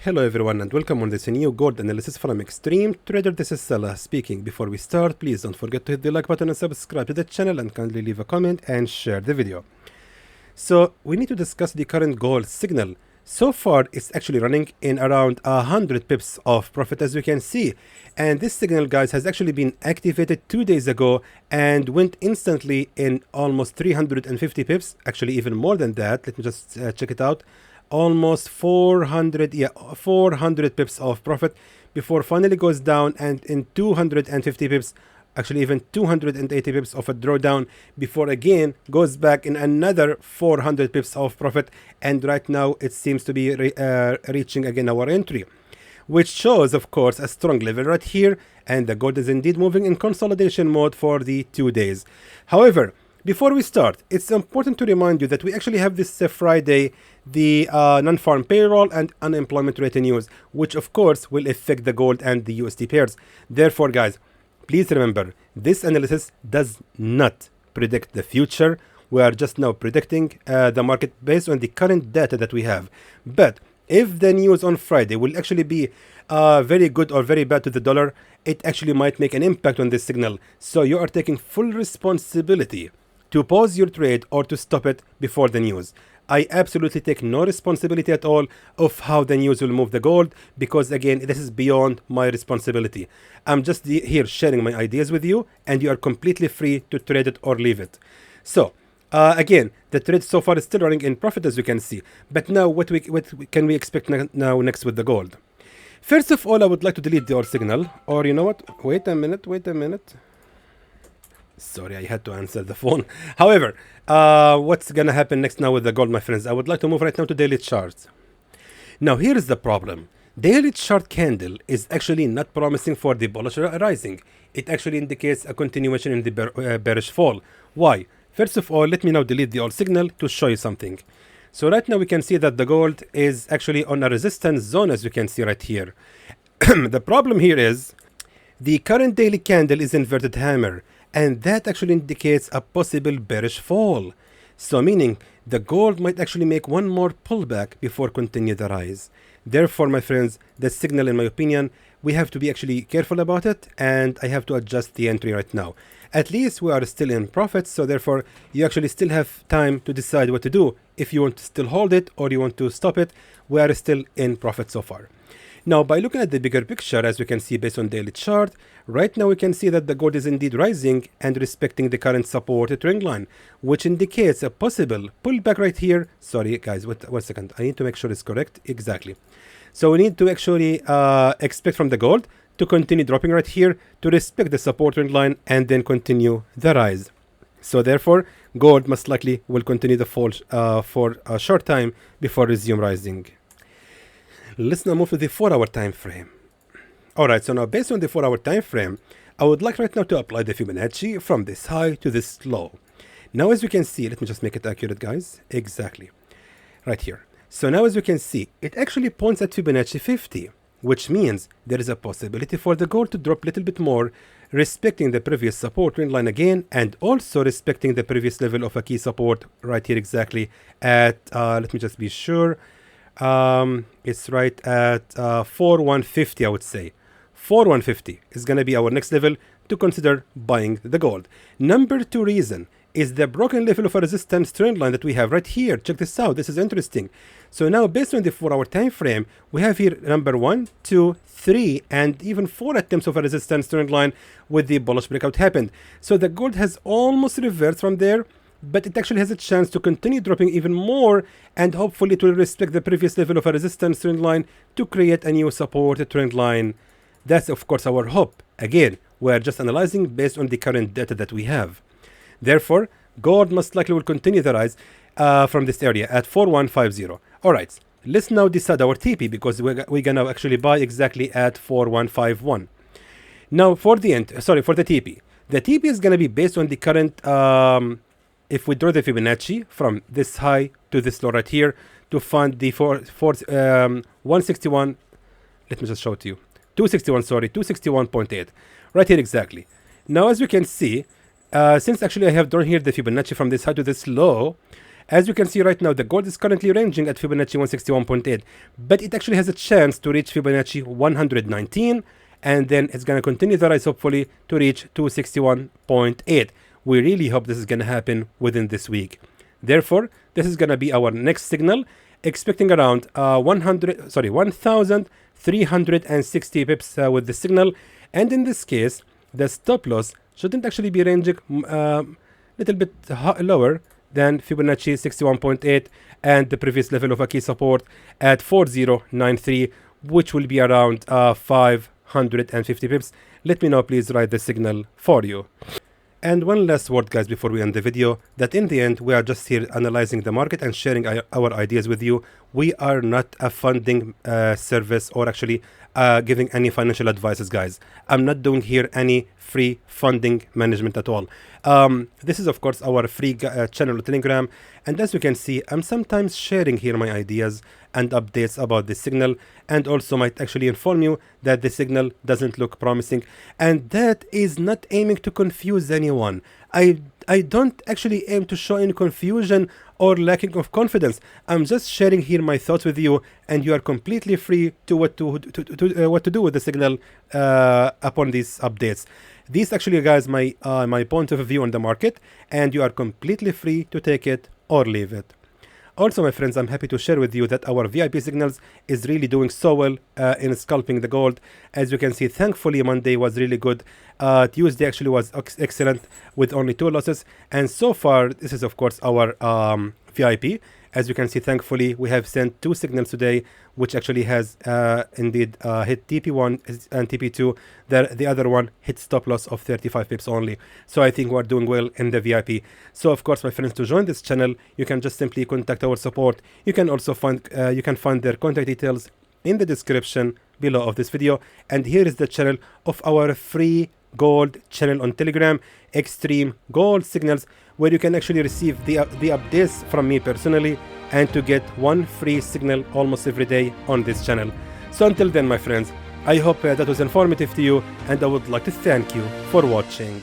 Hello everyone and welcome on this new gold analysis from Xtreme Trader. This is Salah speaking. Before we start, please don't forget to hit the like button and subscribe to the channel, and kindly leave a comment and share the video. So we need to discuss the current gold signal. So far it's actually running in around 100 pips of profit, as you can see, and this signal, guys, has actually been activated 2 days ago and went instantly in almost 350 pips, actually even more than that. Let me just check it out. Almost 400 pips of profit before finally goes down, and in 250 pips, actually even 280 pips of a drawdown before again goes back in another 400 pips of profit, and right now it seems to be reaching again our entry, which shows of course a strong level right here, and the gold is indeed moving in consolidation mode for the 2 days. However, before we start, it's important to remind you that we actually have this Friday the non-farm payroll and unemployment rate news, which of course will affect the gold and the USD pairs. Therefore, guys, please remember, this analysis does not predict the future. We are just now predicting the market based on the current data that we have. But if the news on Friday will actually be very good or very bad to the dollar, it actually might make an impact on this signal. So you are taking full responsibility to pause your trade or to stop it before the news. I absolutely take no responsibility at all of how the news will move the gold, because again, this is beyond my responsibility. I'm just here sharing my ideas with you, and you are completely free to trade it or leave it. So again, the trade so far is still running in profit, as you can see. But now what can we expect now next with the gold? First of all, I would like to delete the all signal, or you know what, wait a minute. Sorry, I had to answer the phone. However, what's gonna happen next now with the gold, my friends? I would like to move right now to daily charts. Now here is the problem. Daily chart candle is actually not promising for the bullish rising. It actually indicates a continuation in the bearish fall. Why? First of all, let me now delete the all signal to show you something. So right now we can see that the gold is actually on a resistance zone, as you can see right here. The problem here is the current daily candle is inverted hammer, and that actually indicates a possible bearish fall. So meaning the gold might actually make one more pullback before continue the rise. Therefore, my friends, the signal, in my opinion, we have to be actually careful about it, and I have to adjust the entry right now. At least we are still in profit, so therefore you actually still have time to decide what to do. If you want to still hold it or you want to stop it, we are still in profit so far. Now, by looking at the bigger picture, as we can see based on daily chart, right now we can see that the gold is indeed rising and respecting the current support trend line, which indicates a possible pullback right here. Sorry guys, wait 1 second, I need to make sure it's correct. Exactly. So we need to actually expect from the gold to continue dropping right here to respect the support trend line and then continue the rise. So therefore, gold most likely will continue the fall for a short time before resume rising. Let's now move to the 4-hour time frame. Alright, so now based on the 4-hour time frame, I would like right now to apply the Fibonacci from this high to this low. Now as you can see, let me just make it accurate, guys. Exactly. Right here. So now as you can see, it actually points at Fibonacci 50, which means there is a possibility for the gold to drop a little bit more, respecting the previous support trend line again, and also respecting the previous level of a key support right here exactly at, let me just be sure, it's right at 4150, I would say. 4150 is going to be our next level to consider buying the gold. Number 2 reason is the broken level of a resistance trend line that we have right here. Check this out, this is interesting. So now based on the 4-hour time frame, we have here number 1, 2, 3 and even 4 attempts of a resistance trend line with the bullish breakout happened. So the gold has almost reversed from there, but it actually has a chance to continue dropping even more, and hopefully it will respect the previous level of a resistance trend line to create a new support trend line. That's of course our hope. Again, we are just analyzing based on the current data that we have. Therefore, gold most likely will continue the rise from this area at 4150. Alright, let's now decide our TP, because we're gonna actually buy exactly at 4151. Now for the TP. The TP is gonna be based on the current if we draw the Fibonacci from this high to this low right here to find the 161, let me just show it to you, 261.8, right here exactly. Now as you can see, since actually I have drawn here the Fibonacci from this high to this low, As you can see right now, the gold is currently ranging at Fibonacci 161.8, but it actually has a chance to reach Fibonacci 119, and then it's going to continue the rise hopefully to reach 261.8. We really hope this is going to happen within this week. Therefore, this is going to be our next signal, expecting around 1,360 pips with the signal, and in this case, the stop loss shouldn't actually be ranging little bit lower than Fibonacci 61.8 and the previous level of a key support at 4093, which will be around 550 pips. Let me now please write the signal for you. And one last word, guys, before we end the video, that in the end we are just here analyzing the market and sharing our ideas with you. We are not a funding service or actually giving any financial advices, guys. I'm not doing here any free funding management at all. This is of course our free channel on Telegram, and as you can see, I'm sometimes sharing here my ideas and updates about the signal, and also might actually inform you that the signal doesn't look promising, and that is not aiming to confuse anyone. I don't actually aim to show any confusion or lacking of confidence. I'm just sharing here my thoughts with you, and you are completely free to what to do with the signal upon these updates. These actually, guys, my point of view on the market, and you are completely free to take it or leave it. Also, my friends, I'm happy to share with you that our VIP signals is really doing so well in scalping the gold. As you can see, thankfully Monday was really good. Tuesday actually was excellent with only 2 losses, and so far this is of course our VIP. As you can see, thankfully we have sent 2 signals today, which actually has indeed hit TP1 and TP2. The other one hit stop loss of 35 pips only. So I think we're doing well in the VIP. So of course, my friends, to join this channel, you can just simply contact our support. You can also find their contact details in the description below of this video. And here is the channel of our free gold channel on Telegram, Xtreme Gold Signals, where you can actually receive the updates from me personally, and to get 1 free signal almost every day on this channel. So until then, my friends, I hope that was informative to you, and I would like to thank you for watching.